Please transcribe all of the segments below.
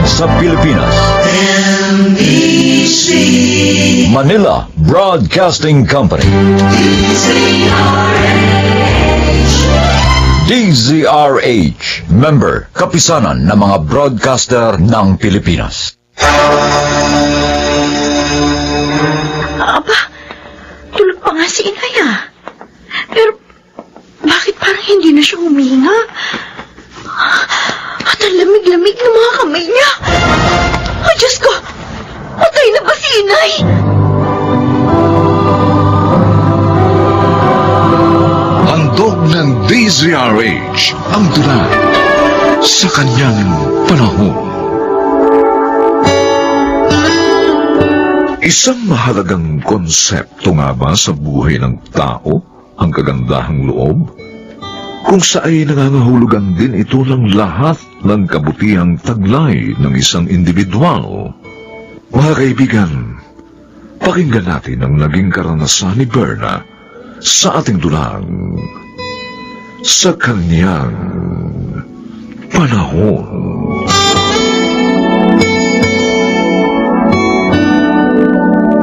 sa Pilipinas. NBC Manila Broadcasting Company. DZRH, member, kapisanan ng mga broadcaster ng Pilipinas. Aba, tulog pa nga si Inay ah. Pero, bakit parang hindi na siya huminga? At ang lamig-lamig ng mga kamay niya. Ay, Diyos ko! Patay na ba si Inay? Handog ng DZRH ang tula sa kanyang panahon. Isang mahalagang konsepto nga ba sa buhay ng tao ang kagandahang loob? Kung saan nangangahulugan din ito ng lahat ng kabutihang taglay ng isang individual. Mga kaibigan, pakinggan natin ang naging karanasan ni Berna sa ating dulang sa kanyang panahon.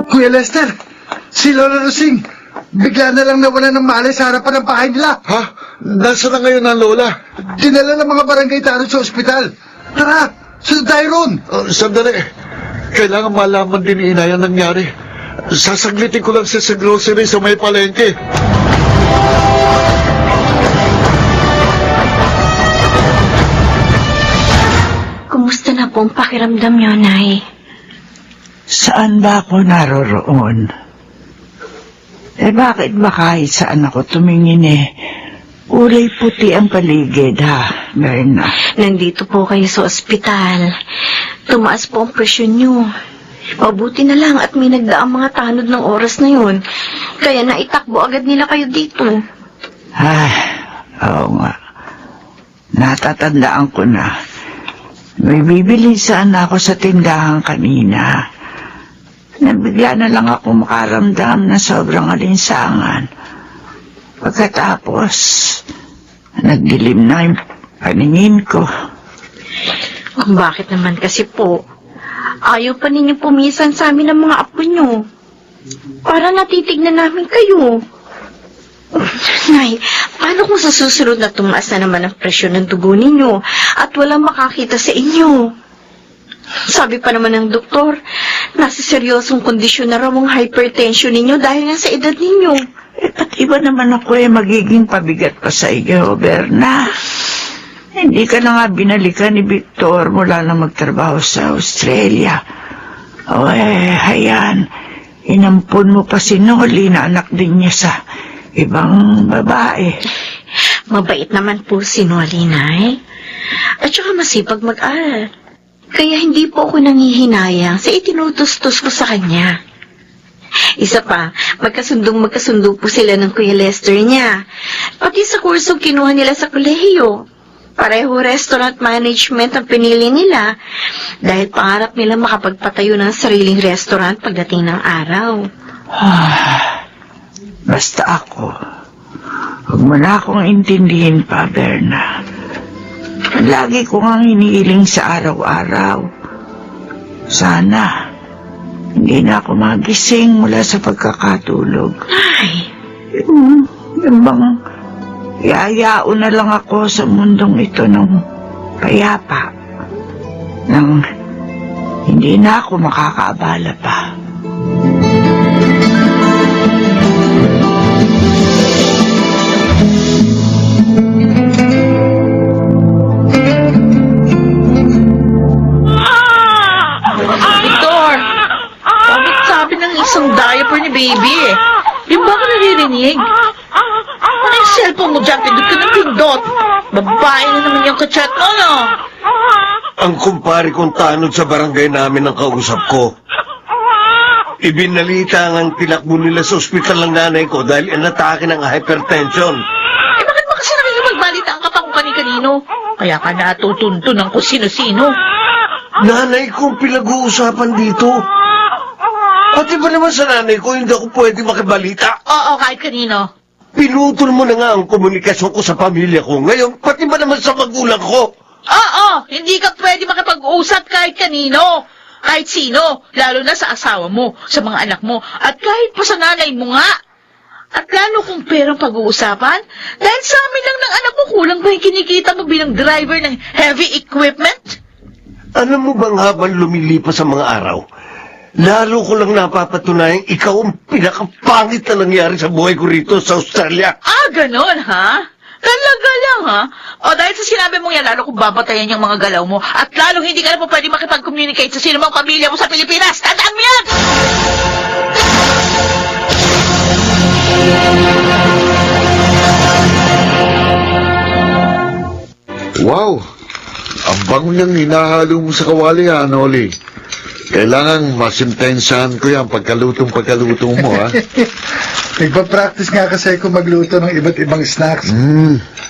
Kuya Lester, si Lola Rosing, bigla na lang nawala ng malay sa harapan ng bahay nila. Ha? Nasaan na ngayon ang lola? Dinala ng mga barangay tanod sa ospital. Tara, sunod tayo ron. Sandali. Kailangan malaman din ni Inay ang nangyari. Sasaglitin ko lang siya sa grocery sa may palengke. Kumusta na po ang pakiramdam niyo, Nay? Saan ba ako naroroon? Bakit ba kahit saan ako tumingin kulay puti ang paligid, ha, Berna? Nandito po kayo sa ospital. Tumaas po ang presyon niyo. Mabuti na lang at may nagdaang mga tanod ng oras na yun. Kaya naitakbo agad nila kayo dito. Ay, oo nga. Natatandaan ko na. May bibili sana ako sa tindahan kanina. Nabigla na lang ako makaramdam na sobrang alinsangan. Pagkatapos, nagdilim na yung paningin ko. Kung bakit naman kasi po, ayaw pa ninyo pumisan sa amin ng mga apo nyo. Para natitignan namin kayo. Nay, paano kung sa susunod na tumaas na naman ang presyon ng dugo ninyo at walang makakita sa inyo? Sabi pa naman ng doktor, nasa seryosong kondisyon na raw ang hypertension ninyo dahil nga sa edad ninyo. Pati ba naman ako magiging pabigat pa sa iyo, Berna? Hindi ka na nga binalikan ni Victor mula na magtrabaho sa Australia. O hayan, inampun mo pa si Noli na anak din niya sa ibang babae. Mabait naman po si Noli, Nay. At saka masipag mag-aral. Kaya hindi po ako nangihinayang sa itinutustos ko sa kanya. Isa pa, magkasundo po sila ng Kuya Lester niya. Pati sa kursong kinuha nila sa kolehiyo. Pareho restaurant management ang pinili nila dahil pangarap nila makapagpatayo ng sariling restaurant pagdating ng araw. Basta ako, huwag mo na akong intindihin pa, Berna. Lagi ko nga hinihiling sa araw-araw. Sana, hindi na ako magising mula sa pagkakatulog. Ay, Yung bang yayao na lang ako sa mundong ito ng payapa. Nang hindi na ako makakaabala pa. Victor! Bakit sabi ng isang diaper ni baby eh? Yung ba ka naririnig? Ano yung cellphone mo dyan? Pindot ka ng pindot. Babae na naman yung kachat mo, no? Ang kumpare kong tanod sa barangay namin ang kausap ko. Ibinalita ang tinakbo nila sa ospital ng nanay ko dahil inatake ng hypertension. Eh bakit ba kasi nakikipagbalita ang kapag kani-kanino? Kaya ka natutuntun ng kung sino-sino. Nanay ko pinag-uusapan dito. Pati ba naman sa nanay ko hindi ako pwede makibalita? Oo, kahit kanino. Pinutol mo na nga ang komunikasyon ko sa pamilya ko. Ngayon, pati ba naman sa magulang ko? Oo, hindi ka pwede makipag-usap kahit kanino. Kahit sino, lalo na sa asawa mo, sa mga anak mo, at kahit pa sa nanay mo nga. At lalo kung perang pag-uusapan, dahil sa amin lang ng anak mo, kulang ba yung kinikita mo bilang driver ng heavy equipment? Alam mo bang habang lumilipas ang mga araw, lalo ko lang napapatunayang ikaw ang pinakapangit na nangyari sa buhay ko rito sa Australia. Ah, ganon, ha? Talaga lang, ha? O dahil sa sinabi mong yan, lalo kong babatayan yung mga galaw mo, at lalo hindi ka na po pwede makipag-communicate sa sino mang pamilya mo sa Pilipinas. Tandaan mo yan! Wow! Ang bango niyang hinahalo mo sa kawali, ha, Noli? Kailangan masintensahan ko yan pagkaluto mo, ha? Nagpa-practice nga kasi ako magluto ng iba't ibang snacks.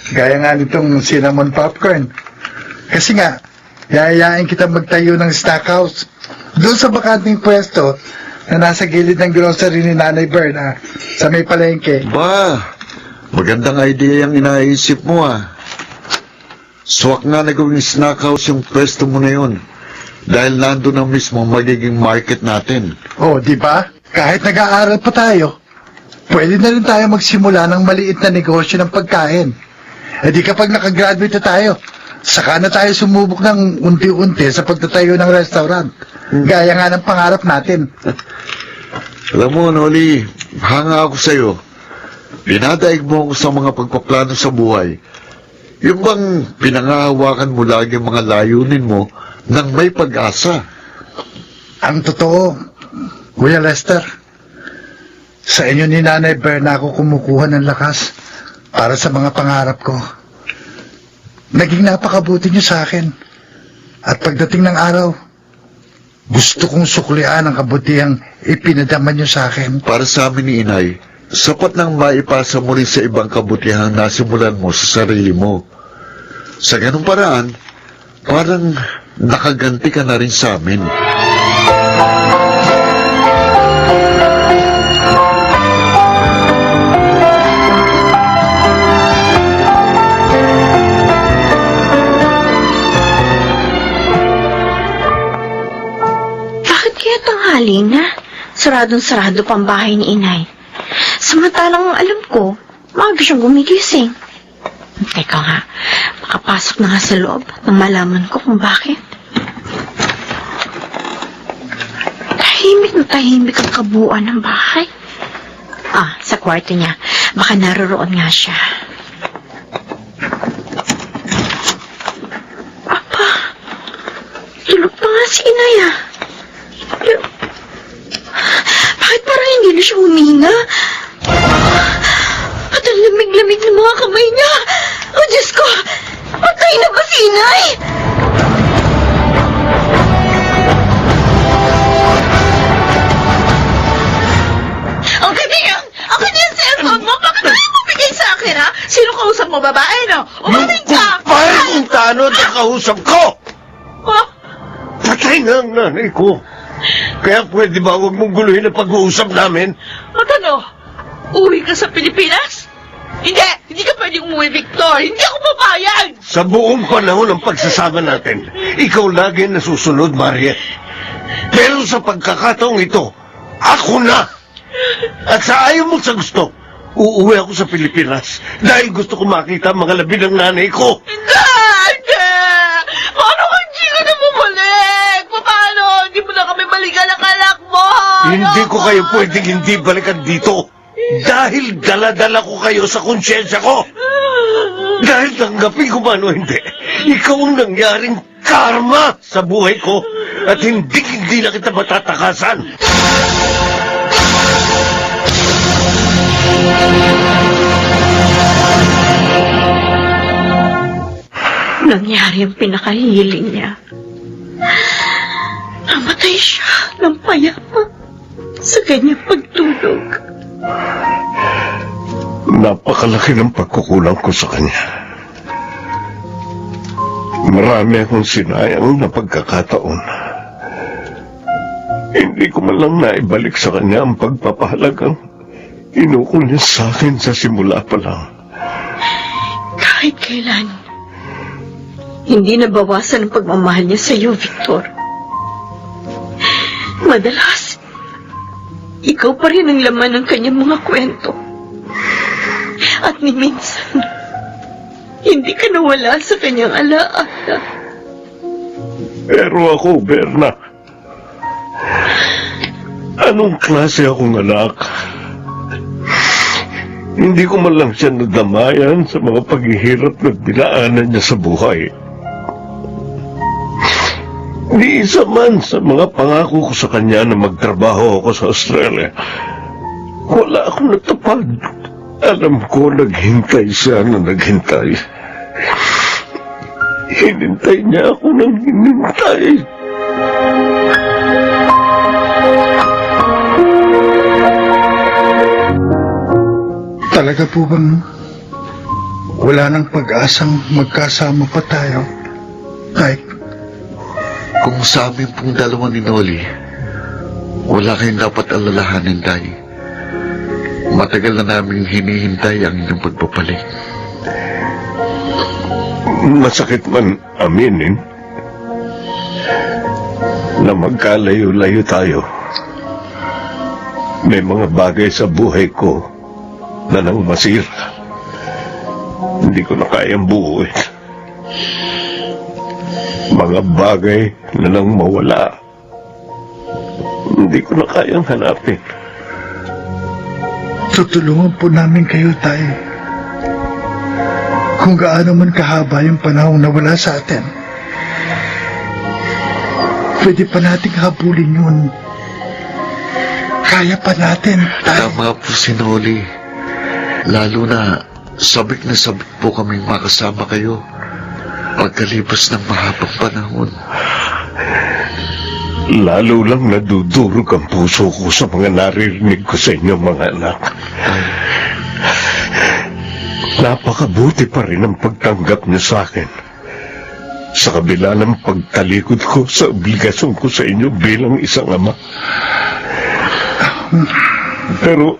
Gaya nga nitong cinnamon popcorn. Kasi nga, yayayain kita magtayo ng snack house. Doon sa bakanting pwesto na nasa gilid ng grocery ni Nanay Berna sa may palengke. Ba, magandang idea yung inaisip mo, ha? Swak nga na gawing snack house yung pwesto mo na yun. Dahil nandun na mismo magiging market natin. Oh, di ba? Kahit nag-aaral pa tayo, pwede na rin tayo magsimula ng maliit na negosyo ng pagkain. E di kapag nakagraduate na tayo, saka na tayo sumubok ng unti-unti sa pagtatayo ng restaurant. Gaya nga ng pangarap natin. Alam mo, Noli, hanga ako sa'yo. Pinadaig mo ako sa mga pagpaplano sa buhay. Yung bang pinangahawakan mo lagi ang mga layunin mo nang may pag-asa. Ang totoo, Kuya Lester, sa inyo ni Nanay Berna ako kumukuha ng lakas para sa mga pangarap ko. Naging napakabuti niyo sa akin. At pagdating ng araw, gusto kong suklian ang kabutihang ipinadama niyo sa akin. Para sa amin ni Inay, sapat nang maipasa mo rin sa ibang kabutihang nasimulan mo sa sarili mo. Sa ganung paraan, parang nakaganti ka na rin sa amin. Bakit kaya tanghali na? Saradong-sarado pang bahay ni Inay. Samantalang alam ko, maaga siyang gumigising. Teka nga, makapasok na nga sa loob nang malaman ko kung bakit. Tahimik na tahimik ang kabuuan ng bahay. Ah, sa kwarto niya. Baka naroroon nga siya. Apa, tulog pa nga si Inay ah. Pero, bakit parang hindi na siya huminga? At ang lamig-lamig ng mga kamay niya. Oh, Diyos ko! Patay na ba si Inay? Ang kaibigan! Ang kanyang cellphone mo! Bakit mo yung bumigay sa akin, ha? Sino kausap mo, babae, no? Umamin ka! Kumpare kong tanod ang kausap ko! Oh, Patay na ang nanay ko. Kaya pwede ba huwag mong guluhin ang pag-uusap namin? at ano? Uwi ka sa Pilipinas? Hindi! Hindi ka pwedeng umuwi, Victor! Hindi ako papayag! Sa buong panahon ng pagsasama natin, ikaw lagi nasusunod, Mariet. Pero sa pagkakataong ito, ako na! At sa ayaw mo sa gusto, uuwi ako sa Pilipinas dahil gusto ko makita ang mga labi ng nanay ko. Hindi! Hindi! Paano kung hindi ka na bumalik? Paano? Hindi mo na kami balikan ang anak mo! Hindi ko kayo pwedeng hindi balikan dito. Dahil dala-dala ko kayo sa konsyensya ko. Dahil tanggapin ko man o hindi, ikaw ang nangyaring karma sa buhay ko at hindi na kita matatakasan. Nangyari ang pinakahiling niya. Namatay siya ng payapa sa kanyang pagtulog. Napakalaki ng pagkukulang ko sa kanya. Marami akong sinayang na pagkakataon. Hindi ko man lang naibalik sa kanya ang pagpapahalagang inukol niya sa akin sa simula pa lang. Kahit kailan, hindi nabawasan ang pagmamahal niya sa iyo, Victor. Madalas, ikaw pa rin ang laman ng kanyang mga kwento. At ni minsan, hindi ka nawala sa kanyang alaala. Pero ako, Berna, anong klase akong anak? Hindi ko man lang siya nadamayan sa mga paghihirap na dinaanan niya sa buhay. Ni isa man sa mga pangako ko sa kanya na magtrabaho ako sa Australia. Wala akong natupad. Alam ko naghintay siya na naghintay. Hinintay niya ako ng hinintay. Talaga po bang wala nang pag-asang magkasama pa tayo? Kahit Kung sa amin pong dalawa ni Noli, wala kayong dapat alalahanin, Tay. Matagal na namin hinihintay ang inyong pagpapalit. Masakit man aminin na magkalayo-layo tayo. May mga bagay sa buhay ko na nang masira. Hindi ko na kayang buuin. Mga bagay na nang mawala. Hindi ko na kayang hanapin. tutulungan po namin kayo, Tay. Kung gaano man kahaba yung panahon na wala sa atin, pwede pa nating habulin yun. Kaya pa natin, Tay. Tama po si Noli. Lalo na sabik na sabik po kaming makasama kayo pagkalipas ng mahabang panahon. Lalo lang nadudurog ang puso ko sa mga naririnig ko sa inyo, mga anak. Napakabuti pa rin ang pagtanggap niyo sa akin. Sa kabila ng pagtalikod ko sa obligasyon ko sa inyo bilang isang ama. Pero,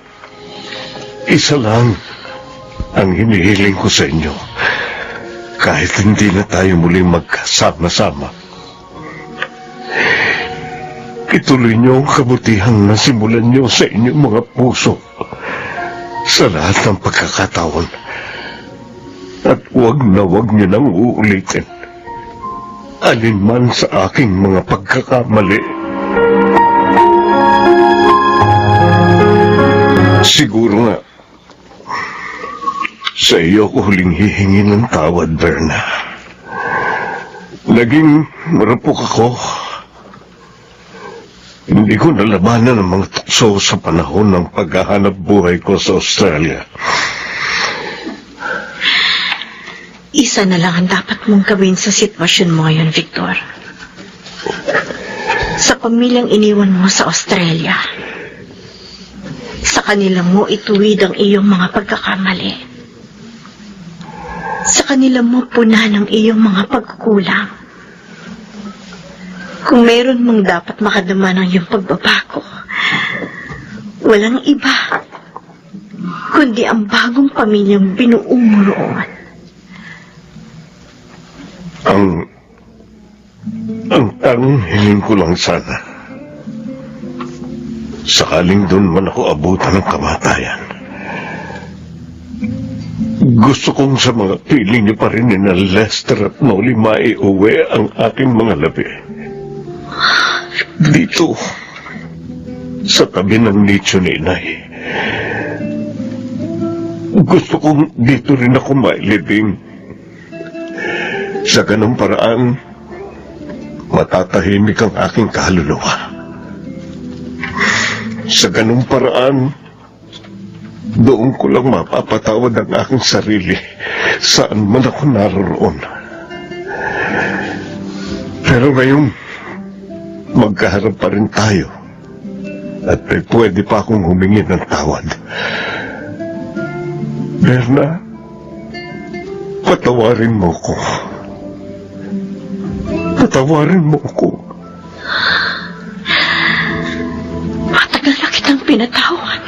isa lang ang hinihiling ko sa inyo. Kahit hindi na tayo muling magkasama-sama. Ituloy niyo ang kabutihang nasimulan niyo sa inyong mga puso sa lahat ng pagkakataon. At huwag na huwag niyo nang uulitin alinman sa aking mga pagkakamali. Siguro nga, sa iyo ko huling hihingi ng tawad, Berna. Naging marupok ako. Hindi ko nalabanan ang mga tukso sa panahon ng paghahanap buhay ko sa Australia. Isa na lang ang dapat mong gawin sa sitwasyon mo ngayon, Victor. Sa pamilyang iniwan mo sa Australia, sa kanila mo ituwid ang iyong mga pagkakamali. Sa kanila mo punan ang iyong mga pagkukulang. Kung meron mong dapat makadama ng iyong pagbabago, walang iba, kundi ang bagong pamilyang binuo mo roon. Ang tanging hiling ko lang sana, sakaling doon man ako abutan ng kamatayan, gusto kong sa mga piling niyo pa rin ni na Lester at Noli maiuwi ang aking mga labi. Dito, sa tabi ng nicho ni Inay. Gusto kong dito rin ako mailibing. Sa ganong paraan, matatahimik ang aking kaluluwa. Sa ganong paraan, doon ko lang mapapatawad ang aking sarili saan man ako naroon. Pero ngayon, magkaharap pa rin tayo at may pwede pa akong humingi ng tawad. Berna, patawarin mo ko. Patawarin mo ko. Matagal na kitang pinatawad.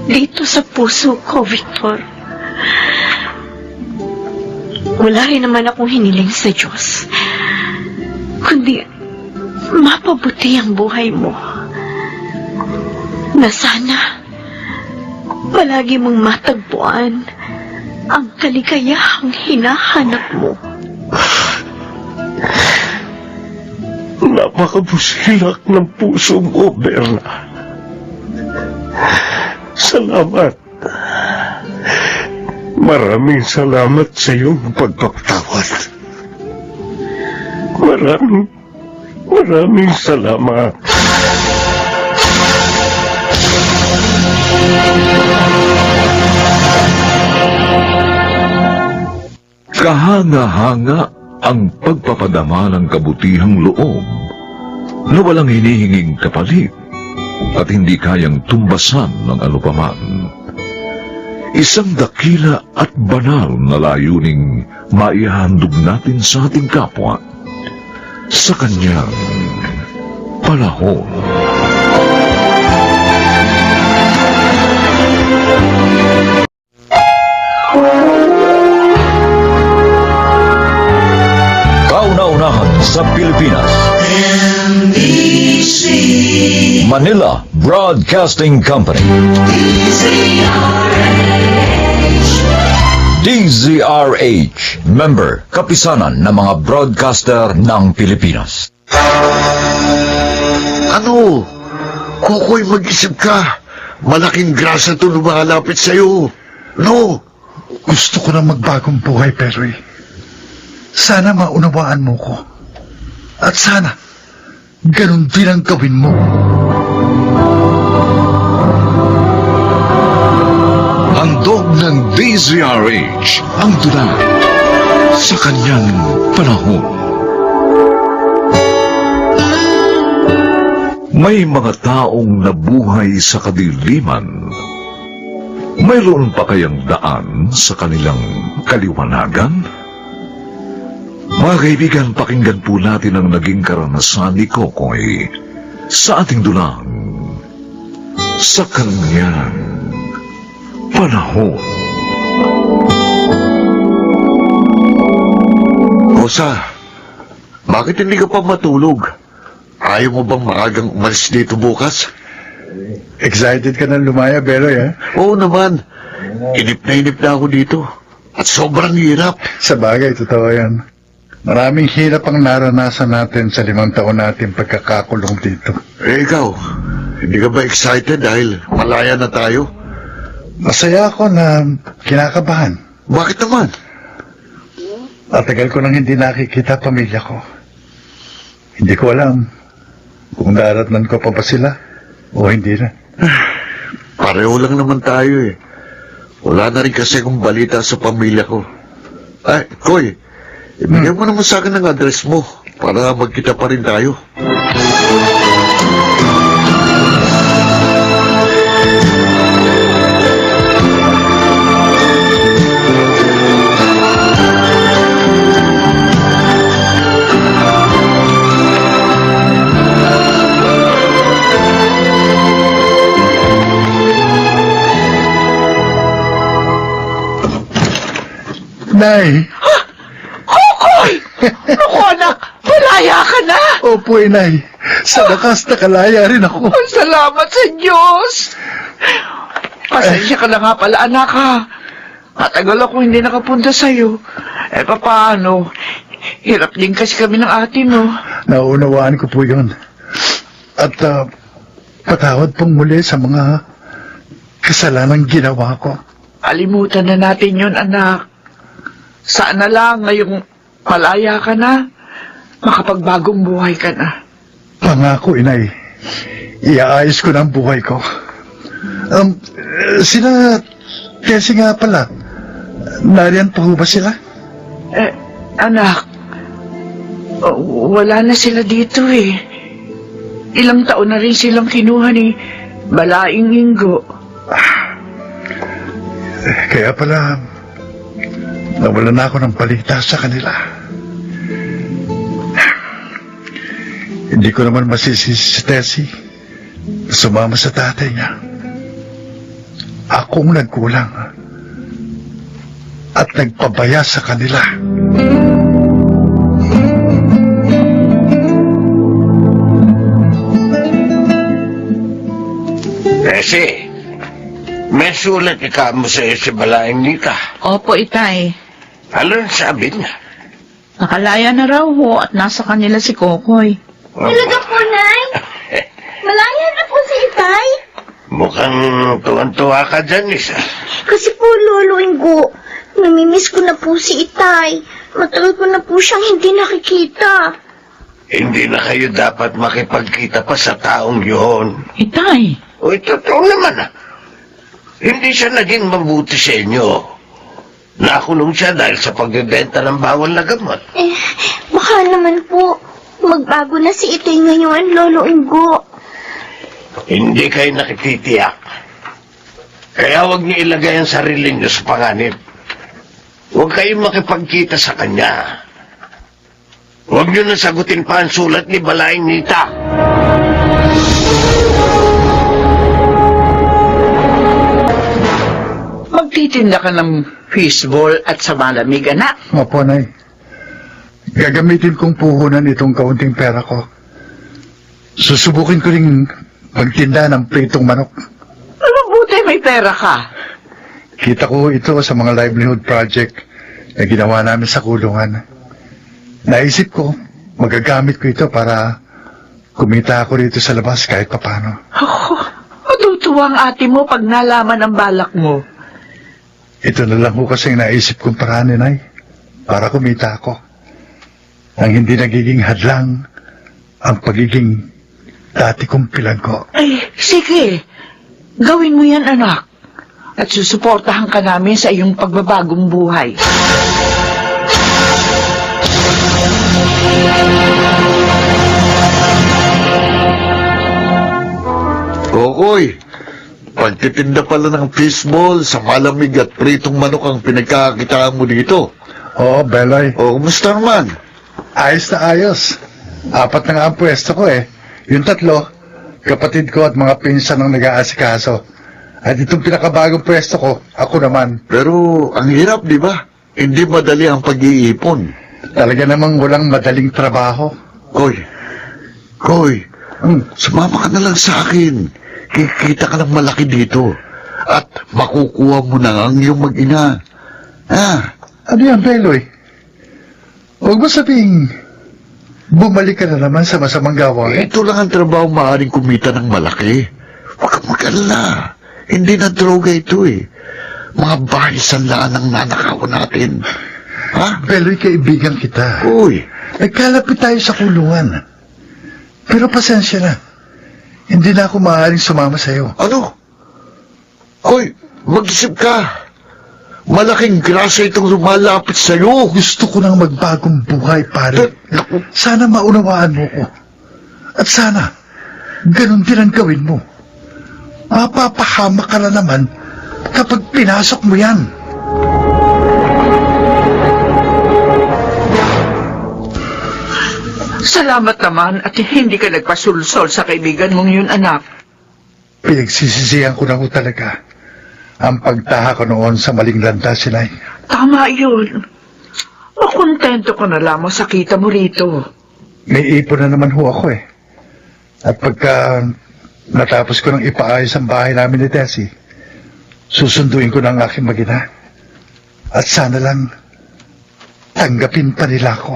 Dito sa puso ko, Victor. Wala rin naman akong hiniling sa Diyos, kundi mapabuti ang buhay mo. Na sana palagi mong matagpuan ang kaligayahang hinahanap mo. Napakabusilak ng puso mo, Berna. Salamat. Maraming salamat sa iyong pagpapatawad. Maraming salamat. Kahanga-hanga ang pagpapadama ng kabutihang loob na walang hinihinging kapalit at hindi kayang tumbasan ng anupaman. Isang dakila at banal na layuning maihandog natin sa ating kapwa sa kanyang panahon. Kauna-unahan sa Pilipinas. Manila Broadcasting Company. DZRH, member, kapisanan ng mga broadcaster ng Pilipinas. Ano? Kukoy, mag-isip ka. Malaking grasa ito lumalapit sa'yo. No? Gusto ko na magbagong buhay, Perry. Sana maunawaan mo ko. At sana, ganun din ang gawin mo. Handog ng DZRH ang dula sa kanyang panahon. May mga taong nabuhay sa kadiliman. Mayroon pa kayang daan sa kanilang kaliwanagan? Mga kaibigan, pakinggan po natin ang naging karanasan ni Kokoy sa ating dulang sa kanyang panahon. Rosa, bakit hindi ka pa matulog? Ayaw mo bang maagang umalis dito bukas? Excited ka na lumaya, Beroy, ha? Oo naman. Inip na ako dito. At sobrang hirap. Sa bagay, totoo yan. Maraming hirap ang naranasan natin sa 5 taon natin pagkakakulong dito. Eh ikaw, hindi ka ba excited dahil malaya na tayo? Masaya ako na kinakabahan. Bakit naman? Matagal ko nang hindi nakikita pamilya ko. Hindi ko alam kung daratnan ko pa ba sila o hindi na. Pareho lang naman tayo eh. Wala na rin kasi akong balita sa pamilya ko. Ay, Koy, ibigay mo naman sa akin ang address mo para magkita pa rin tayo. Nay! Kokoy! Naku, anak! Malaya ka na! Opo, Inay. Sa wakas nakalaya rin ako. Salamat sa Diyos! Pasensya ka na nga pala, anak, ha? Matagal ako hindi nakapunta sa'yo. Eh, paano? Hirap din kasi kami ng ate mo. Naunawaan ko po yun. At patawad pong muli sa mga kasalanang ginawa ko. Kalimutan na natin yun, anak. Sana lang ngayong malaya ka na, makapagbagong buhay ka na. Pangako, Inay. Iaayos ko na ang buhay ko. Sila Tessie nga pala. Nariyan pa ho ba sila? Eh, anak, wala na sila dito eh. Ilang taon na rin silang kinuha ni Balaing Ingo. Kaya pala, nawala na ako ng balita sa kanila. Hindi ko naman masisisi si Tessie. Sumama sa tatay niya. Akong nagkulang. at nagpabaya sa kanila. Kasi, may sulat ika mo sa iyo si Balaing Nita. Opo, Itay. Ano ang sabi niya? Nakalaya na raw ho at nasa kanila si Kokoy. Talaga po, Nay? Malaya na po si Itay? Mukhang tuwan-tuwa ka dyan, Isa. Kasi po, Lolo Ingo, namimiss ko na po si Itay. Matagal ko na po siyang hindi nakikita. Hindi na kayo dapat makipagkita pa sa taong yun. Itay, Uy, totoo naman ah. Hindi siya naging mabuti sa inyo. Nakulong siya dahil sa pagbebenta ng bawal na gamot. Baka naman po, magbago na si Itay ngayon, Lolo Ingo. Hindi kayo nakititiyak. Kaya huwag niyo ilagay ang sarili niyo sa panganib. Huwag kayong makipagkita sa kanya. Huwag niyo na sagutin pa ang sulat ni Balaing Nita. Magtitinda ka ng fishball at sa malamig, anak. Opo, Nay. Gagamitin kong puhunan itong kaunting pera ko. Susubukin ko rin magtinda ng pritong manok. Mabuti may pera ka. Kita ko ito sa mga livelihood project na ginawa namin sa kulungan. Naisip ko, magagamit ko ito para kumita ako rito sa labas kahit papano. Matutuwa ang ate mo pag nalaman ang balak mo. Ito na lang ko kasing naisip kong paraan, Nay, para kumita ako. Ang hindi nagiging hadlang ang pagiging dati kong pilanggo. Ay, sige. Gawin mo yan, anak. At susuportahan ka namin sa iyong pagbabagong buhay. Kokoy, pagtitinda pala ng fishball sa malamig at pritong manok ang pinagkakakitaan mo dito. Oo, Beloy. O, kumusta naman? Ayos na ayos. 4 na nga ang pwesto ko eh. Yung 3, kapatid ko at mga pinsan ang nag-aasikaso. At itong pinakabagong pwesto ko, ako naman. Pero ang hirap, di ba? Hindi madali ang pag-iipon. Talaga namang walang madaling trabaho. Koy, sumama ka na lang sa akin. Kikita ka ng malaki dito. At makukuha mo na ang iyong mag-ina. Ano yan, Beloy? Huwag mo sabing bumalik ka na naman sa masamang gawain. Ito lang ang trabaho maaaring kumita ng malaki. Huwag kang mag-alala. Hindi na droga ito eh. Mga bahay sanlaan ang nanakawan natin. Ha? Beloy, kaibigan kita. Uy, Nagkalapit tayo sa kulungan. Pero pasensya na. Hindi na ako maaaring sumama sa'yo. ano? Koy, mag-isip ka. Malaking grasa itong lumalapit sa'yo. Gusto ko nang magbagong buhay, pare. Naku, Sana maunawaan mo ko. At sana, ganun din ang gawin mo. Mapapahamak ka na naman kapag pinasok mo yan. Salamat naman at hindi ka nagpasulsol sa kaibigan mong yun, anak. Pinagsisisihan ko na ko talaga ang pagtaha ko noon sa maling landas, Sinay. Tama yun. Makontento ko na lamang sa kita mo rito. May ipon na naman ho ako eh. At pagka natapos ko nang ipaayos ang bahay namin ni Tessie, susunduin ko na ang aking mag-ina. At sana lang tanggapin pa nila ako.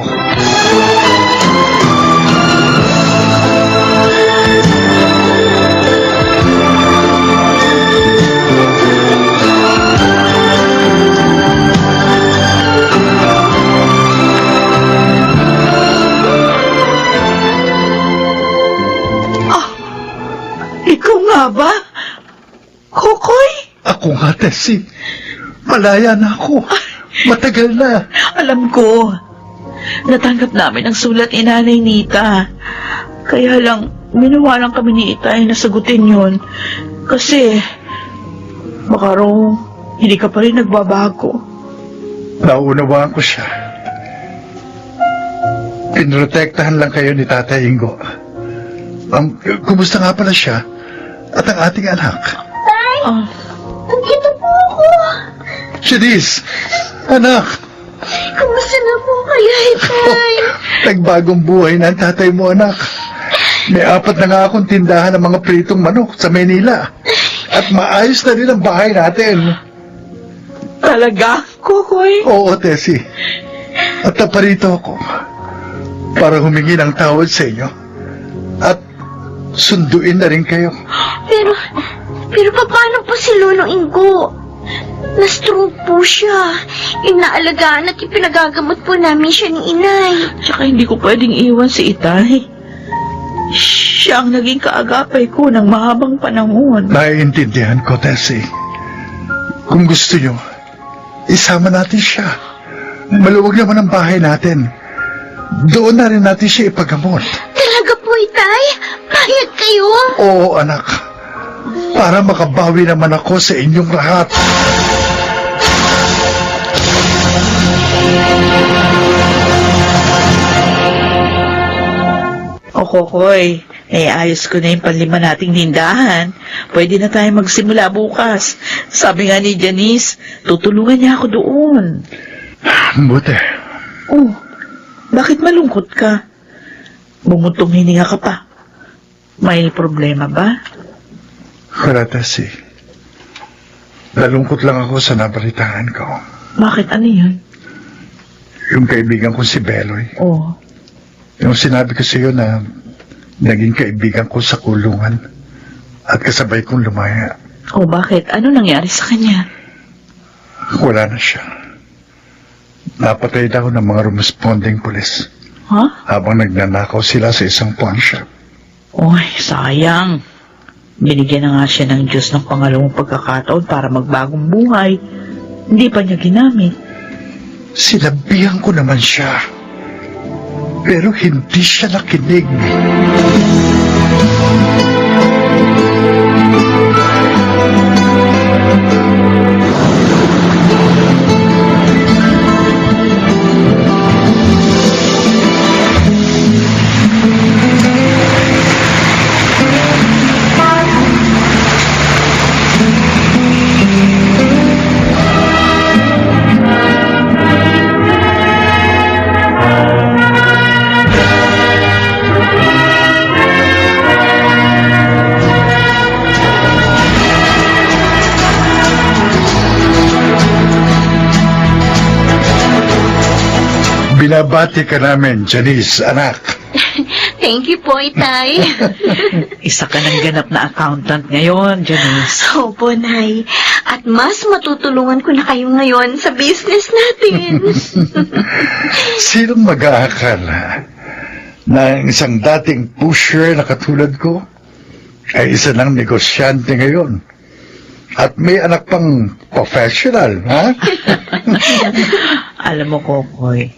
Ikaw nga ba? Kokoy? Ako nga, Tessie. Malaya na ako. Matagal na. alam ko. Natanggap namin ang sulat ni Nanay Nita. Kaya lang, minawalan kami ni Itay na sagutin yun. Kasi, baka raw, hindi ka pa rin nagbabago. Naunawaan ko siya. Pinrotektahan lang kayo ni Tatay Ingo. Kumusta nga pala siya? At ang ating anak? Tay, Ah, nandito po ako. Shanice! Anak, Kumusta na po kayo, Itay? nagbagong buhay na ang tatay mo, anak. May 4 na nga akong tindahan ng mga pritong manok sa Manila. At maayos na rin ang bahay natin. Talaga, Kukoy? Oo, Tessie. At naparito ako para humingi ng tawad sa inyo. At sunduin na rin kayo. Pero paano po si Lolo Ingo? Na-stroke po siya. Inaalagaan at ipinagagamot po namin siya ni Inay. Tsaka hindi ko pwedeng iwan si Itay. Siya ang naging kaagapay ko ng mahabang panahon. Naiintindihan ko, Tessie. Kung gusto nyo, isama natin siya. Maluwag naman ang bahay natin. Doon na rin natin siya ipagamot. Talaga po, Itay? Payag kayo? Oo, anak. Para makabawi naman ako sa inyong lahat. O Kokoy, ayos ko na yung panlima nating tindahan. Pwede na tayo magsimula bukas. Sabi nga ni Janice, tutulungan niya ako doon. Buti. Oh, bakit malungkot ka? Bumuntong hininga ka pa. May problema ba? Wala, Tessie. Nalungkot lang ako sa nabalitaan ko. Bakit ano yun? Yung kaibigan ko si Beloy. Oh, Yung sinabi ko sa iyo na naging kaibigan ko sa kulungan at kasabay kong lumaya. oh bakit? Ano nangyari sa kanya? Wala na siya. Napatay daw ng mga responding pulis Ha? habang nagnanakaw sila sa isang pawn shop. Oy, sayang. Binigyan na nga siya ng Diyos ng pangalawang pagkakataon para magbagong buhay. Hindi pa niya ginamit. Sinabihan ko naman siya. Pero hindi siya nakinig. Binabati ka namin, Janice, anak. Thank you po, Itay. Isa ka ng ganap na accountant ngayon, Janice. Opo, Nay. At mas matutulungan ko na kayo ngayon sa business natin. Sinong mag-aakala na ang isang dating pusher na katulad ko ay isa ng negosyante ngayon? At may anak pang professional, ha? Alam mo, Kokoy,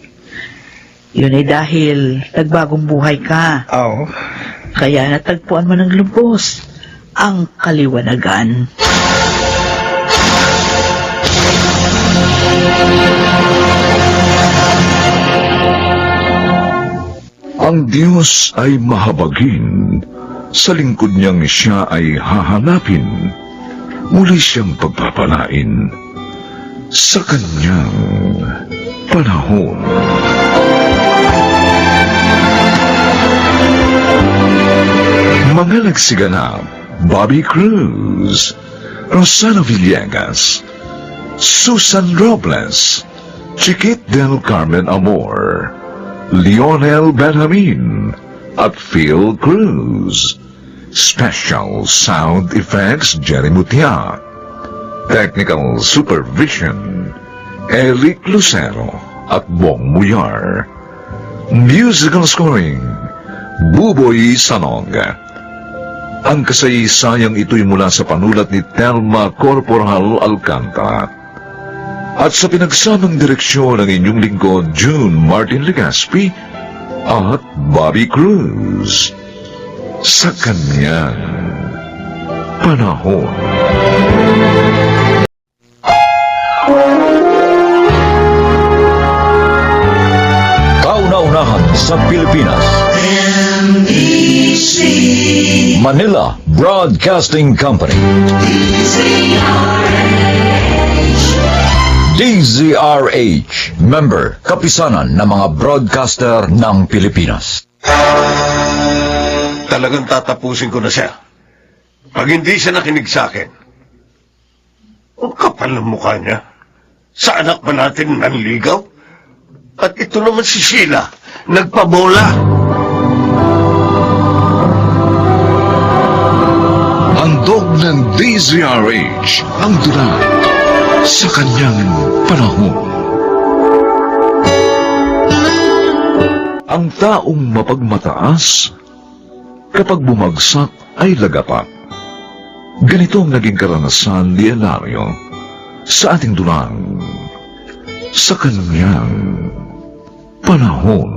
yun ay dahil nagbagong buhay ka. Oo. Kaya natagpuan mo ng lubos ang kaliwanagan. Ang Diyos ay mahabagin. Sa lingkod niyang siya ay hahanapin. Muli siyang pagpapalain sa kanyang panahon. Mga nagsiganap, Bobby Cruz, Rosana Villegas, Susan Robles, Chiquit del Carmen Amor, Lionel Benjamin, at Phil Cruz. Special Sound Effects, Jerry Mutia. Technical Supervision, Eric Lucero at Bong Muyar. Musical Scoring, Buboy Sanog. Ang kasaysayang ito'y mula sa panulat ni Telma Corporal Alcantara. At sa pinagsamang direksyon ng inyong lingkod, June Martin Legaspi at Bobby Cruz. Sa kanyang panahon. Kauna-unahan sa Pilipinas. Manila Broadcasting Company. DZRH, member, kapisanan ng mga broadcaster ng Pilipinas. Talagang tatapusin ko na siya. Pag hindi siya nakinig sa akin, ang kapal ng mukha niya. Sa anak ba natin nanligaw? At ito naman si Sheila, nagpabola. Handog ng DZRH ang dulang sa kanyang panahon. Ang taong mapagmataas, kapag bumagsak ay lagapak. Ganito ang naging karanasan ni Elario sa ating dulang sa kanyang panahon.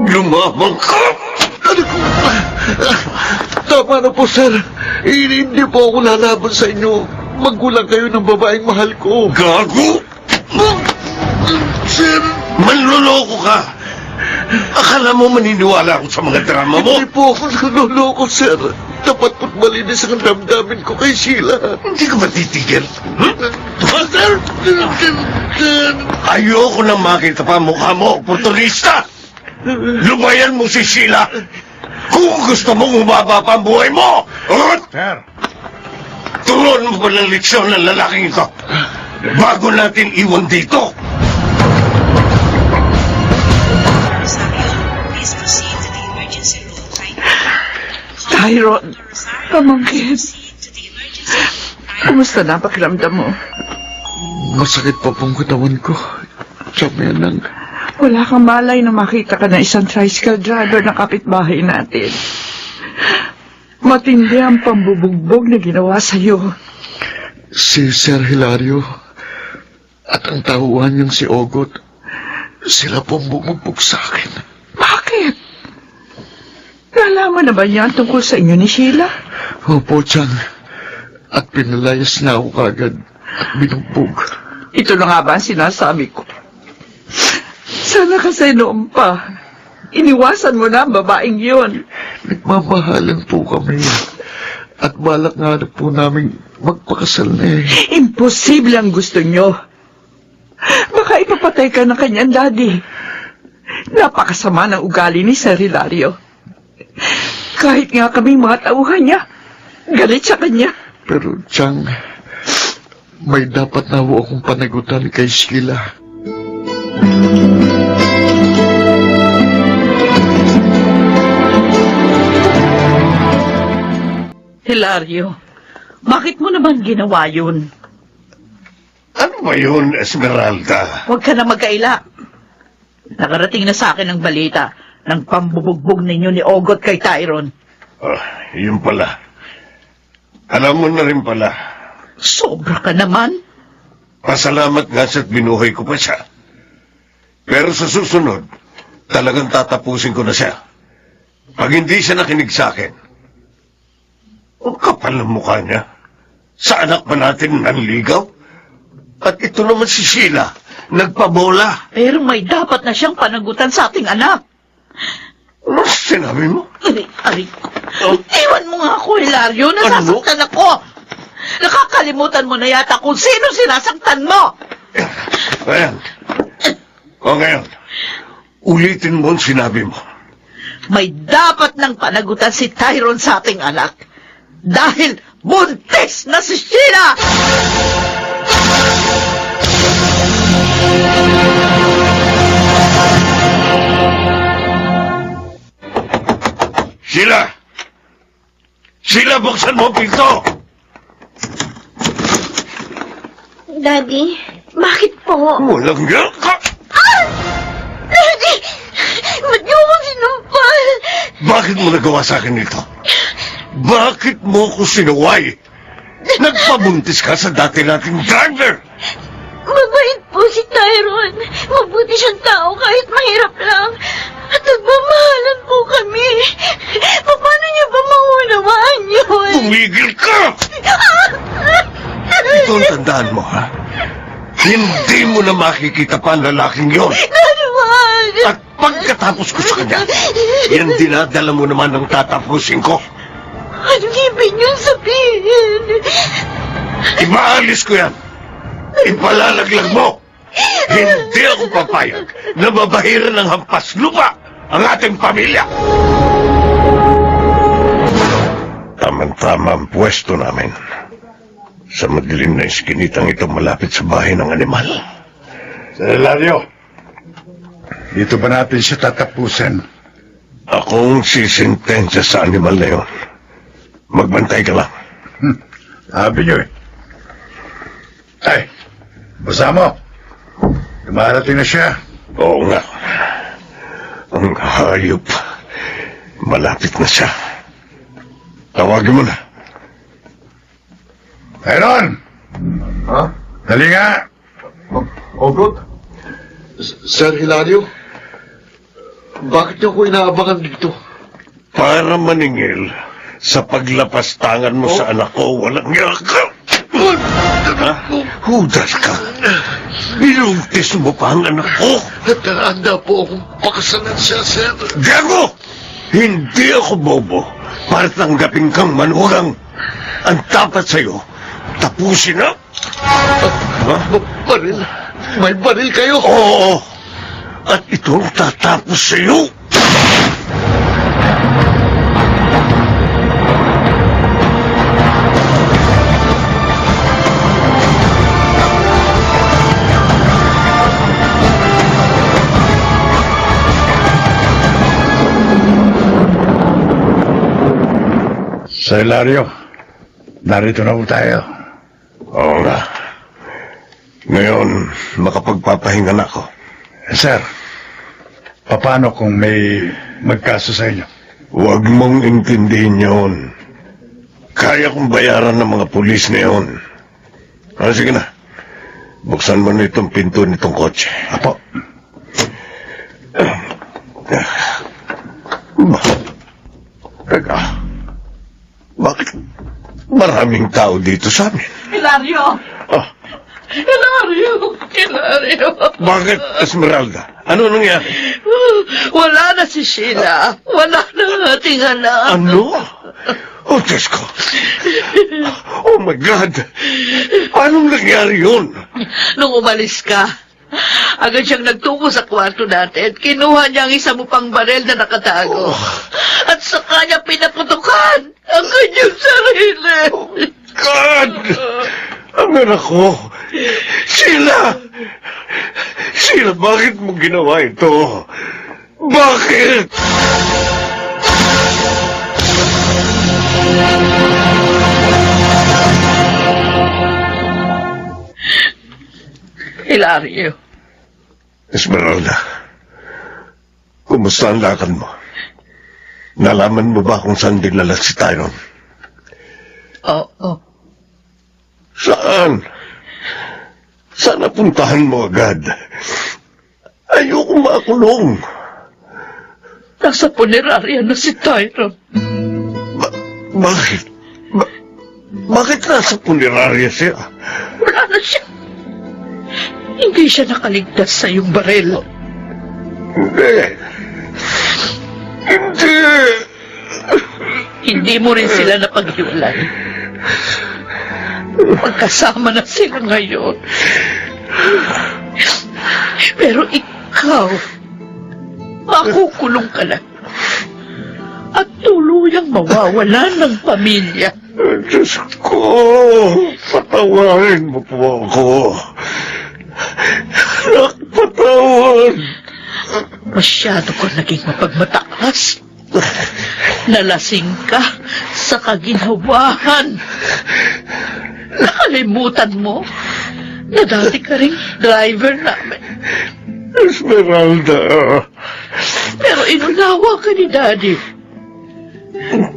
Lumamang ka! Ano ko? Tama na po, sir. Hindi po ako lalaban sa inyo. Maggulang kayo ng babaeng mahal ko. Gago! Sir, Manloloko ka! Akala mo maniniwala ako sa mga drama mo? hindi po ako naloloko, sir. Dapat po't malinis ang damdamin ko kay Sheila. Hindi ka ba titigil? Sir! Ayoko na makita pa mukha mo, oportunista! Lumayan mo si Sheila! Kung gusto mong umaba pa ang buhay mo! Sir! Turuan mo pa ng leksyon ng lalaking ito bago natin iwan dito! Please proceed to the emergency room. Tyron, pamangkin, To the emergency room. kumusta na pakiramdam mo? Masakit pa pong katawan ko. Sabi lang. Wala kang malay na makita ka ng isang tricycle driver na kapitbahay natin. Matindi ang pambubugbog na ginawa sa'yo. Si Sir Hilario at ang tauhan niyang si Ogot, sila pong bumugbog sa akin. Bakit? Nalaman na ba yan tungkol sa inyo ni Sheila? Opo, Chang. At pinalayas na ako kagad at binugbog. Ito na nga ba ang sinasabi ko? Sana kasi noon pa, iniwasan mo na ang babaeng yun. Nagmamahalan po kami. At balak nga na po namin magpakasal na eh. Imposible ang gusto nyo. Baka ipapatay ka ng kanyang daddy. Napakasama ng ugali ni Sir Hilario. Kahit nga kaming mga tauhan niya, galit sa kanya. Pero, Chang, may dapat na ho akong panagutan kay Sheila. Hilario, bakit mo naman ginawa yun? Ano ba yun, Esmeralda? Huwag ka na magkaila. Nakarating na sa akin ang balita ng pambubugbog ninyo ni Ogot kay Tyron. Yun pala. Alam mo na rin pala. Sobra ka naman. Pasalamat nga sa't binuhay ko pa siya. Pero sa susunod, talagang tatapusin ko na siya. Pag hindi siya nakinig sa akin, ang kapal ng mukha niya. Sa anak ba natin nanligaw? At ito naman si Sheila, nagpabola. Pero may dapat na siyang panagutan sa ating anak. Ano sinabi mo? Aray ko. Iwan mo nga ako, Hilario. Nasasaktan ako. Nakakalimutan mo na yata kung sino sinasaktan mo. Ayan. O ngayon, ulitin mo ang sinabi mo. May dapat ng panagutan si Tyron sa ating anak. Dahil buntis na si Sheila! Sheila! Sheila, buksan mo ang pinto! Daddy, bakit po? Walang yan ka! Daddy! Ba't niyo ako sinampal? Bakit mo nagawa sa akin ito? Bakit mo ko sinuway? Nagpabuntis ka sa dati nating driver! Mabait po si Tyron. Mabuti siyang tao kahit mahirap lang. At nagmamahalan po kami. Paano niyo ba maunawaan yun? Tumigil ka! Ito ang tandaan mo, ha? Hindi mo na makikita pa ang lalaking yon. Daddy, wag! At pagkatapos ko sa kanya, Yan dinadala mo naman ang tatapusin ko. Anong ibig niyong sabihin? Imaalis ko yan. Ipalalaglag mo. Hindi ako papayag na mabahiran ng hampas lupa ang ating pamilya. Tama-tama ang pwesto namin. Sa madilim na iskinitang ito malapit sa bahay ng animal. Sir Hilario, dito ba natin siya tatapusin? Akong sisintensya sa animal na yun. Magbantay ka lang. Sabi niyo eh. Ay, basa mo. Dumarating na siya. Oo nga. Ang hayop. Malapit na siya. Tawagin mo na. Tyron! Ha? Dali nga! Ogot? Sir Hilario? Bakit niyo ko inaabangan dito? Para maningil sa paglapastangan mo sa anak ko, walang yakap. Ha? Hudas ka. Binuntis mo pa ang anak ko. Nagkakanda po akong pakasalan siya, sir. Gago! Hindi ako bobo para tanggapin kang manugang. Ang dapat sa'yo, tapusin na. Ha? Baril? May baril kayo? Oo. At ito ang tatapos sa'yo. Sir Hilario, narito na po tayo. Oo nga. Ngayon, makapagpapahinga na ako. Sir, paano kung may magkaso sa inyo? Huwag mong intindihin yun. Kaya kong bayaran ng mga pulis na yun. Sige na. Buksan mo na itong pinto nitong kotse. Apo, Teka. Bakit maraming tao dito sa amin? Hilario! Ah, Hilario! Hilario! bakit, Esmeralda? Ano nangyari? Wala na si Sheila. Wala na ang ating anak. Ano? Oh, Diyos ko. Oh, my God. Paano nangyari yun? Nung umalis ka, agad siyang nagtungo sa kwarto natin. Kinuha niya ang isa mo pang barel na nakatago. At saka niya pinaputukan ang kanyang sarili. God! Ang anak ko. Sheila! Sheila, bakit mo ginawa ito? Bakit? Hilario, Esmeralda, kumusta ang lakad mo? Nalaman mo ba kung saan dinala si Tyron? oo. Saan? Saan napuntahan mo agad? Ayoko makulong. Nasa punerarya na si Tyron. Bakit? Bakit nasa punerarya siya? Wala na siya. Hindi siya nakaligtas sa iyong barel. Hindi. Hindi. Hindi mo rin sila napaghiwalay. Magkasama na sila ngayon. Pero ikaw, makukulong ka lang. At tuluyang mawawalan ng pamilya. Diyos ko, patawarin mo po ako. Patawad. Masyado ka naging mapagmataas. Nalasing ka sa kaginhawahan. Nakalimutan mo na dati ka ring driver namin. Esmeralda. Pero inunawa ka ni Daddy.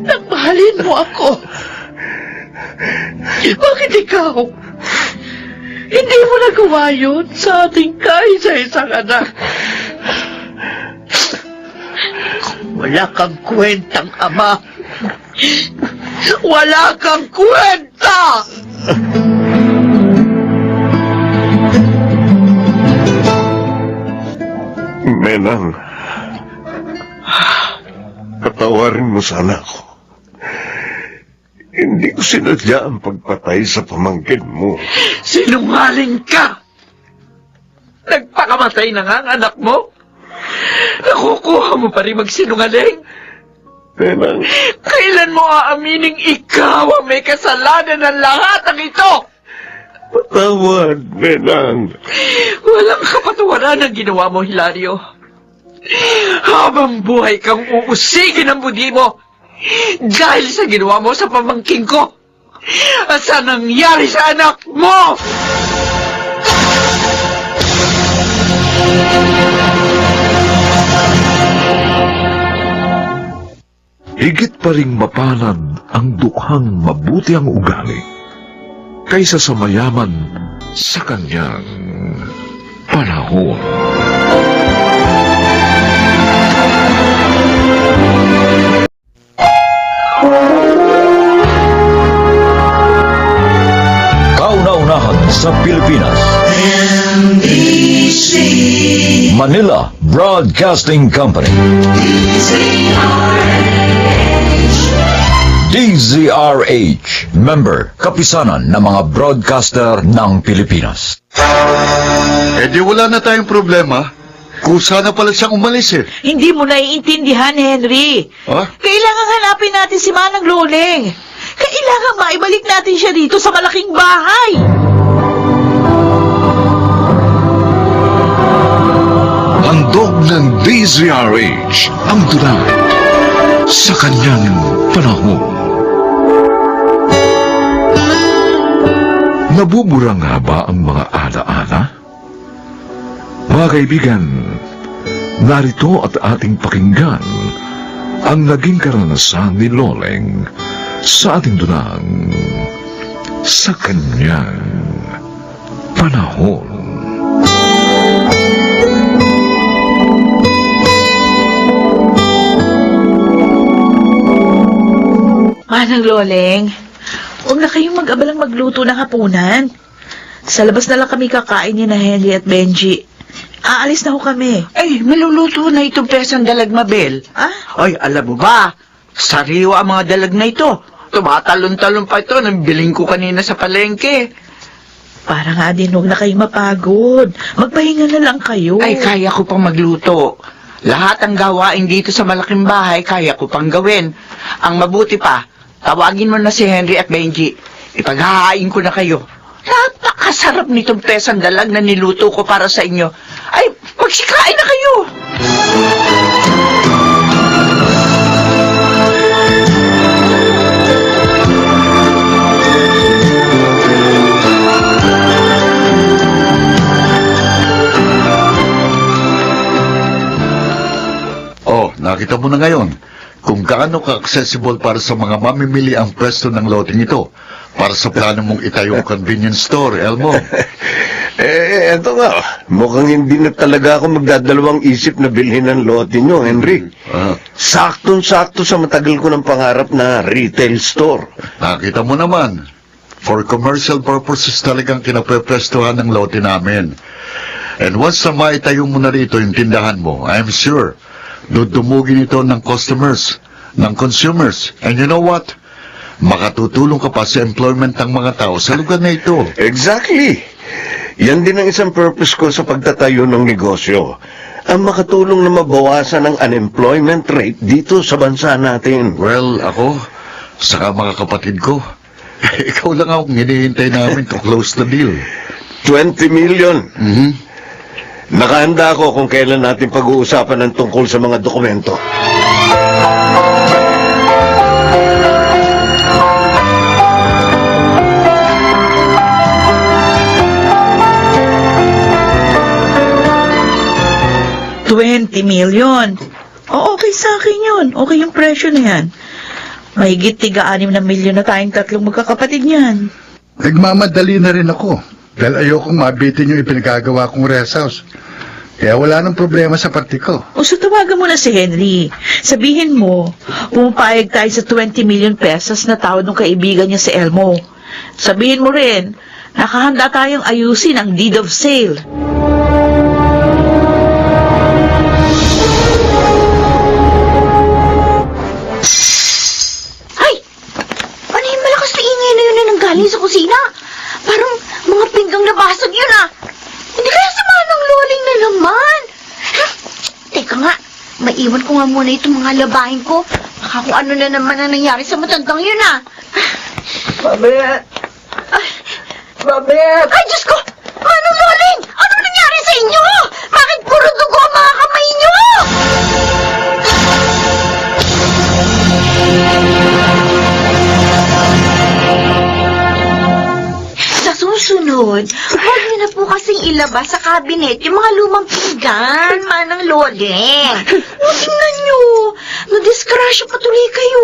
Nagmahalin mo ako. Bakit ikaw? Hindi mo nagawa yun sa ating kaisa-isang anak. Wala kang kwentang ama. Wala kang kwenta! Menang. Patawarin mo sana ako. Hindi ko sinadya ang pagpatay sa pamangkin mo. Sinungaling ka! Nagpakamatay na nga ang anak mo? Nakukuha mo pa rin magsinungaling? Benang, Kailan mo aamining ikaw ang may kasalanan ng lahat ng ito? patawad, Benang. Walang kapatawaran ang ginawa mo, Hilario. Habang buhay kang uusigin ang budi mo dahil sa ginawa mo sa pamangking ko at sa nangyari sa anak mo! Higit pa ring mapalad ang dukhang mabuti ang ugali kaysa sa mayaman sa kanyang panahon. Kauna-unahan sa Pilipinas. Manila Broadcasting Company. DZRH, member, kapisanan ng mga broadcaster ng Pilipinas. Eh di wala na tayong problema. Kusa na pala siyang umalis eh. Hindi mo naiintindihan, Henry. Ha? Kailangan hanapin natin si Manang Loleng. Kailangan maibalik natin siya dito sa malaking bahay. Handog ng DZRH ang dulang sa kanyang panahon. Nabubura nga ba ang mga alaala? Mga kaibigan, narito at ating pakinggan ang naging karanasan ni Loleng sa ating dunang sa kanyang panahon. Manang Loleng, huwag na kayong mag-abalang magluto ng hapunan. Sa labas na lang kami kakain ni na Henry at Benji. Aalis na ho kami. Ay, maluluto na itong pesang dalag, Mabel. Ah? Ay, alam mo ba? Sariwa ang mga dalag na ito. Tumatalon-talon pa ito nang biling ko kanina sa palengke. Para nga din huwag na kayong mapagod. Magpahinga na lang kayo. Ay, kaya ko pang magluto. Lahat ang gawain dito sa malaking bahay, kaya ko pang gawin. Ang mabuti pa, tawagin mo na si Henry at Benji. Ipaghahain ko na kayo. Napakasarap nitong pesang dalag na niluto ko para sa inyo. Ay, magsikain na kayo! Oh, nakita mo na ngayon kung gaano ka-accessible para sa mga mamimili ang pwesto ng loting ito para sa plano mong itayo ang convenience store, Elmo. Eto nga. Mukhang hindi na talaga ako magdadalawang isip na bilhin ang lote nyo, Henry. Saktong-sakto sa matagal ko ng pangarap na retail store. Nakita mo naman, for commercial purposes talagang kinapwestuhan ng lote namin. And once na maitayo mo na rito yung tindahan mo, I'm sure, dudumugin ito ng customers, ng consumers. And you know what? Makatutulong ka pa sa employment ng mga tao sa lugar na ito. Exactly. Yan din ang isang purpose ko sa pagtatayo ng negosyo. Ang makatulong na mabawasan ang unemployment rate dito sa bansa natin. Well, ako, saka mga kapatid ko, ikaw lang akong hinihintay namin to close the deal. 20 million. Mhm. Nakahanda ako kung kailan natin pag-uusapan ng tungkol sa mga dokumento. $20 million. O, okay sa akin yun. Okay yung presyo na yan. Mahigit 6 na milyon na tayong tatlong magkakapatid niyan. Nagmamadali na rin ako. Dahil ayokong mabitin yung ipinagagawa kong rest house. Kaya wala nang problema sa party ko. O so tawagan mo na si Henry. Sabihin mo, pumapayag tayo sa 20 million pesos na tawad ng kaibigan niya si Elmo. Sabihin mo rin, nakahanda tayong ayusin ang deed of sale. nga muna itong mga labahin ko. Baka kung ano na naman ang nangyari sa matandang yun, ah. Babet! Babet! Ay, Diyos ko! Manong Loling! Ano nangyari sa inyo? Bakit puro dugo ang mga kamay nyo? Sa susunod, huwag niyo na po kasing ilabas sa cabinet yung mga lumang pinggan, Manang Loling. O, tingnan nyo. Nadiskrasya patuloy kayo.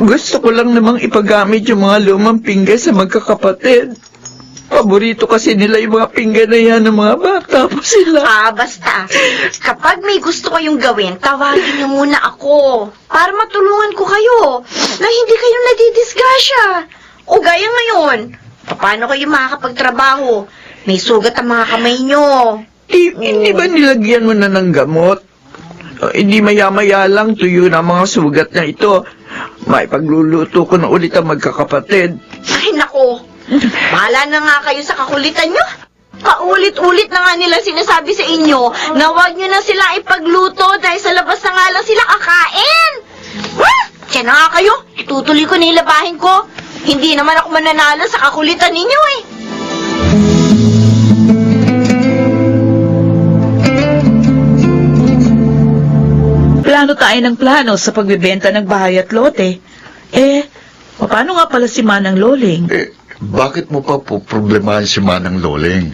Gusto ko lang namang ipagamit yung mga lumang pinggan sa magkakapatid. Paborito kasi nila yung mga pinggan na yan ng mga bata pa sila. Basta. Kapag may gusto kayong gawin, tawagin niyo muna ako para matulungan ko kayo na hindi kayo nadidisgrasya. O gaya ngayon, paano kayo makakapagtrabaho? May sugat ang mga kamay nyo. Hindi ba nilagyan mo na ng gamot? Hindi maya-maya lang tuyo na mga sugat na ito. May pagluluto ko na ulit ang magkakapatid. Ay, nako. Bahala na nga kayo sa kakulitan nyo. Paulit-ulit na nga nila sinasabi sa inyo na huwag nyo na sila ipagluto dahil sa labas na nga lang sila kakain. Tiyan na nga kayo. Itutuloy ko na yung labahin ko. Hindi naman ako mananalo sa kakulitan ninyo eh. Plano tayo ng plano sa pagbebenta ng bahay at lote. Paano nga pala si Manang Loling? Bakit mo pa po problemahin si Manang Loling?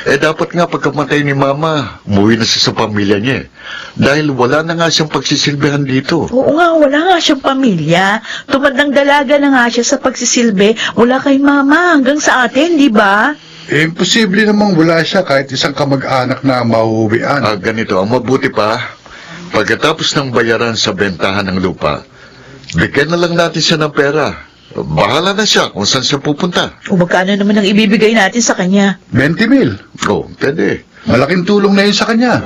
Dapat nga pagkamatay ni Mama, umuwi na siya sa pamilya niya. Dahil wala na nga siyang pagsisilbihan dito. Oo nga, wala nga siyang pamilya. Tumandang dalaga na nga siya sa pagsisilbi mula kay Mama hanggang sa atin, di ba? Imposible namang wala siya kahit isang kamag-anak na mauuwian. Ganito, ang mabuti pa, pagkatapos ng bayaran sa bentahan ng lupa, bigyan na lang natin siya ng pera. Bahala na siya kung saan siya pupunta. O magkano naman ang ibibigay natin sa kanya? 20,000. Pwede. Malaking tulong na yun sa kanya.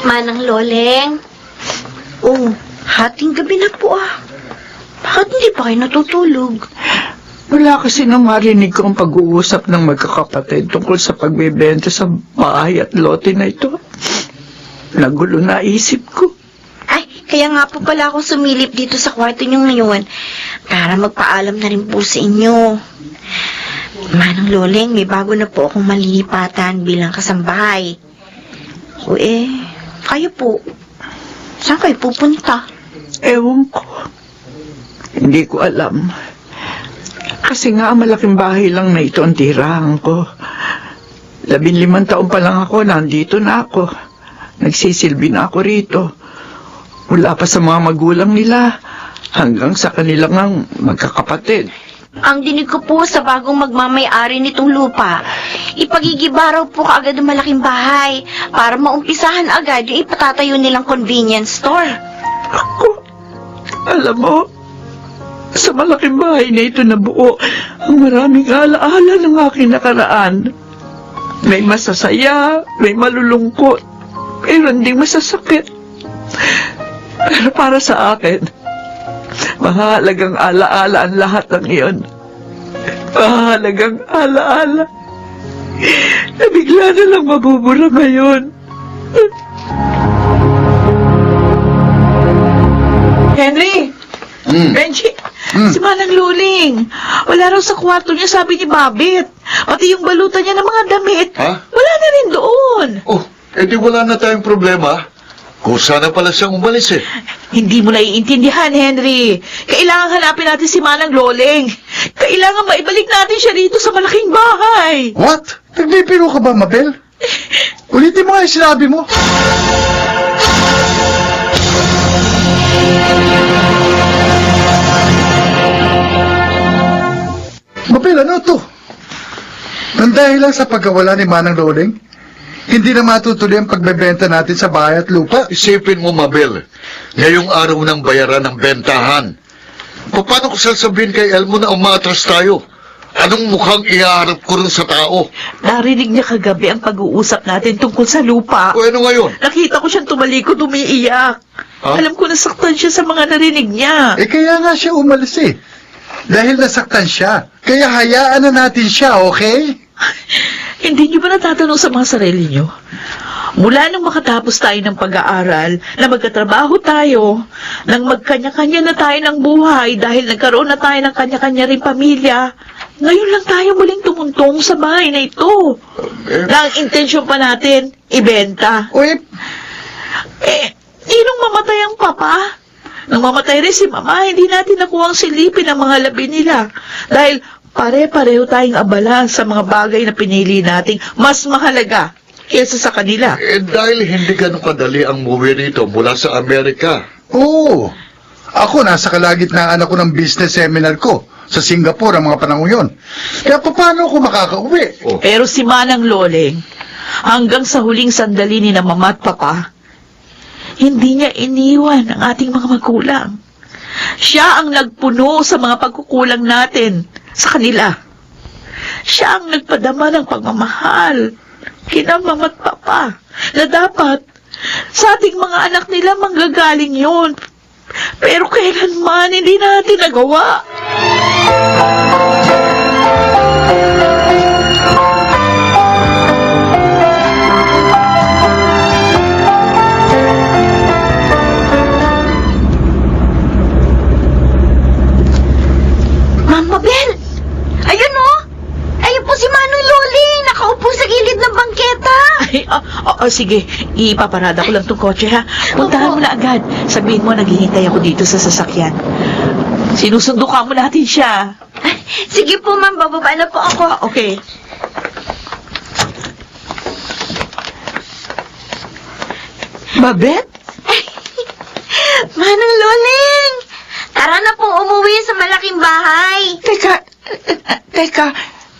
Manang Loling. Oh, hating gabi na po ah. Bakit hindi pa kayo natutulog? Wala kasi nang marinig ko ang pag-uusap ng magkakapatid tungkol sa pagbebenta sa bahay at lote na ito. Nagulo na isip ko. Ay, kaya nga po pala ako sumilip dito sa kwarto niyo ngayon para magpaalam na rin po sa inyo. Manang Loling, may bago na po akong malilipatan bilang kasambahay. O kayo po, saan kayo pupunta? Ewan ko. Hindi ko alam. Kasi nga malaking bahay lang na ito ang tirahan ko. 15 taon pa lang ako, nandito na ako. Nagsisilbi na ako rito. Mula pa sa mga magulang nila hanggang sa kanilang ang magkakapatid. Ang dinig ko po sa bagong magmamay-ari nitong lupa, ipagigibaraw po kaagad ng malaking bahay para maumpisahan agad yung ipatatayo nilang convenience store. Ako, alam mo, sa malaking bahay na ito na buo, ang maraming alaala ng aking nakaraan. May masasaya, may malulungkot, mayroon ding masasakit. Pero para sa akin, mahalagang alaala ang lahat ng iyon. Mahalagang alaala na bigla na lang mabubura ngayon. Henry! Benji! Si Manang Loling! Wala raw sa kwarto niya, sabi ni Babit. Pati yung balutan niya ng mga damit. Ha? Wala na rin doon. Di wala na tayong problema. Kung sana pala siyang umalis Hindi mo naiintindihan, Henry. Kailangan hanapin natin si Manang Loling. Kailangan maibalik natin siya rito sa malaking bahay. What? Nagbibiro ka ba, Mabel? Ulitin mo nga yung sinabi mo. Mabel, ano to? Nandahil lang sa pagkawala ni Manang Loling, hindi na matutuloy ang pagbebenta natin sa bahay at lupa. Isipin mo, Mabel, ngayong araw ng bayaran ng bentahan. Paano ko sasabihin kay Elmo na umatras tayo? Anong mukhang iharap ko rin sa tao? Narinig niya kagabi ang pag-uusap natin tungkol sa lupa. O ano ngayon? Nakita ko siyang tumalikod umiiyak. Ha? Alam ko nasaktan siya sa mga narinig niya. Kaya nga siya umalis eh. Dahil nasaktan siya. Kaya hayaan na natin siya, okay? Hindi niyo ba natatanong sa mga sarili niyo? Mula nung makatapos tayo ng pag-aaral, na magkatrabaho tayo, nang magkanya-kanya na tayo ng buhay dahil nagkaroon na tayo ng kanya-kanya rin pamilya, ngayon lang tayo muling tumuntong sa bahay na ito. Na ang intensyon pa natin, ibenta. Uy, Nung mamatay ang papa, nung mamatay rin si mama, hindi natin nakuha ang silipin ng mga labi nila. Dahil pare-pareho tayong abala sa mga bagay na pinili nating mas mahalaga kaysa sa kanila. Dahil hindi ganun kadali ang muwi rito mula sa Amerika. oo. Ako, nasa kalagitnaan ako ng business seminar ko sa Singapore ang mga panahon yun. Kaya paano ako makakauwi? Pero si Manang Loleng, hanggang sa huling sandali ni na mama at papa, hindi niya iniwan ang ating mga magulang. Siya ang nagpuno sa mga pagkukulang natin sa kanila. Siya ang nagpadama ng pagmamahal kina mama at papa na dapat sa ating mga anak nila manggagaling yun. Pero kailanman hindi natin nagawa. Mama Bel! Ayun oh! Ayun po si Manong Loli! Nakaupo sa gilid ng bangketa! Ay, sige, ipaparada ko lang tong kotse ha. Puntahan mo na agad. Sabihin mo, naghihintay ako dito sa sasakyan. Sinusundukan mo natin siya. Sige po, ma'am. Bababa na po ako. Okay. Babet? Manong Loling! Tara na po umuwi sa malaking bahay. Teka,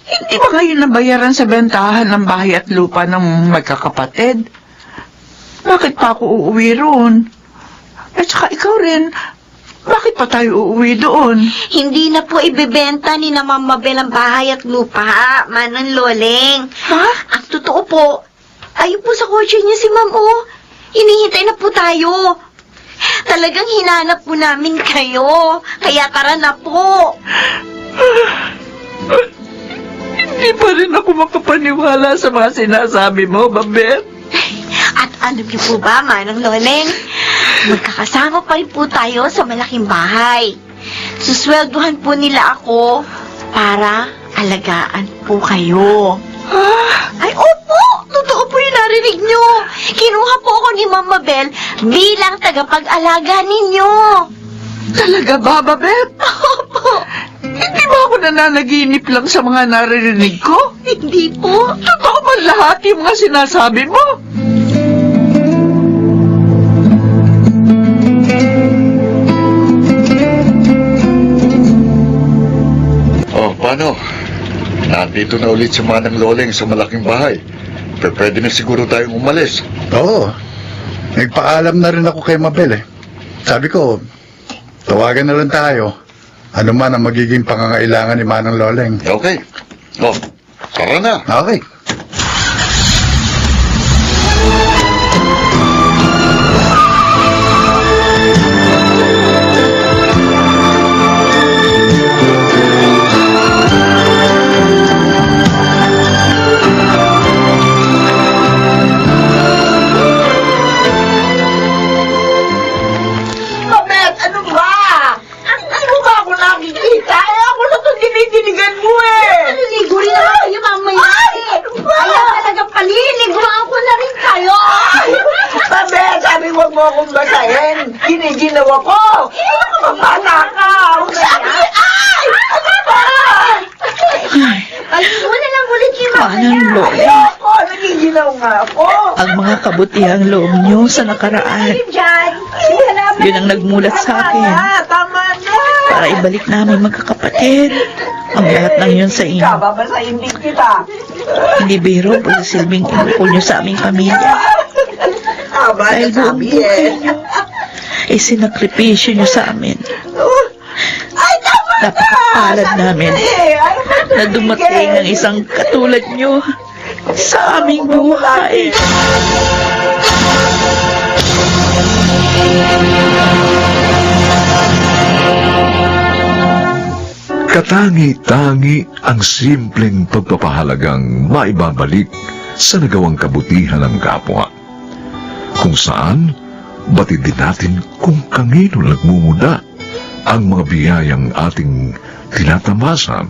hindi ba kayo nabayaran sa bentahan ng bahay at lupa ng magkakapatid? Bakit pa ako uuwi roon? At saka ikaw rin, bakit pa tayo uuwi doon? Hindi na po ibebenta ni na Mama Bel ang bahay at lupa, Manong Loling. Ha? Ang totoo po, ayun po sa kotse niya si Ma'am O. Hinihintay na po tayo. Talagang hinanap po namin kayo. Kaya tara na po. Hindi pa rin ako makapaniwala sa mga sinasabi mo, Babet. At alam niyo po ba, Manong Loling? Magkakasama pa rin po tayo sa malaking bahay. Suswelduhan po nila ako para alagaan po kayo. Ay, opo! Totoo po yung narinig nyo. Kinuha po ako ni Mama Bel bilang tagapag-alaga ninyo. Talaga ba, Babet? Opo! Hindi ba ako nananaginip lang sa mga naririnig ko? Hindi po. Totoo ba lahat yung mga sinasabi mo? Paano? Nandito na ulit si Manang Loleng sa malaking bahay. Pwede na siguro tayong umalis. Oo. Nagpaalam na rin ako kay Mabel eh. Sabi ko, tawagan na lang tayo. Ano man ang magiging pangangailangan ni Manang Loleng. Okay. Tara na. Okay. Babet, ano ba? Ano ba ako nakikita? Ako na itong dinidinigan mo eh. Naliligo rin ako kayo mamaya. Ano ba? Kaya talaga paliliguan ko na rin kayo. Babet, sabi huwag mo akong basahin. Giniginaw ako. Mabata ka. Sabi, ay! Ano ba? Paligo na lang ulit si Manang Loleng, Ako, nagiginaw nga ako. ang mga kabutihang loob niyo sa nakaraan, Diyan. yun ang nagmulat sa akin. Tama na. Para ibalik namin magkakapatid ang lahat ng yun sa inyo. Babasahin din kita. Hindi biro po sa silbing inukol niyo sa aming pamilya. Aba, Dahil buong nasabi buhay eh. niyo, isinakripisyo niyo sa amin. Ay, tama Napakapalad namin na dumating ang isang katulad nyo sa aming buhay. Katangi-tangi ang simpleng pagpapahalagang maibabalik sa nagawang kabutihan ng kapwa. Kung saan, batid din natin kung kanino nagmumuda ang mga biyayang ating tinatamasa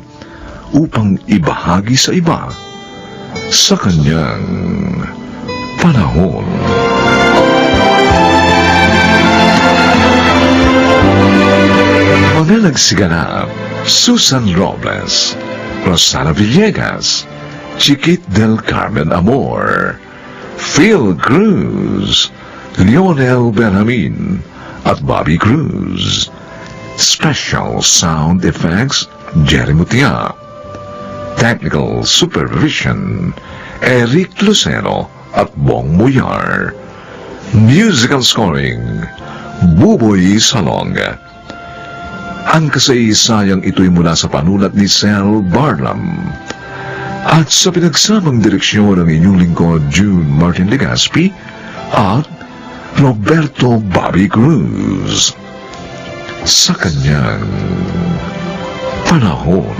upang ibahagi sa iba sa kanyang panahon. Mga nagsiganap: Susan Robles, Rosana Villegas, Chiquit del Carmen Amor, Phil Cruz, Lionel Benjamin, at Bobby Cruz. Special Sound Effects, Jerry Mutia. Technical Supervision, Eric Lucero at Bong Muyar. Musical Scoring, Buboy Salong. Ang kasaysayang ito'y mula sa panulat ni Sel Barlam at sa pinagsamang direksyon ng inyong lingkod June Martin Legaspi at Roberto Bobby Cruz sa kanyang panahon.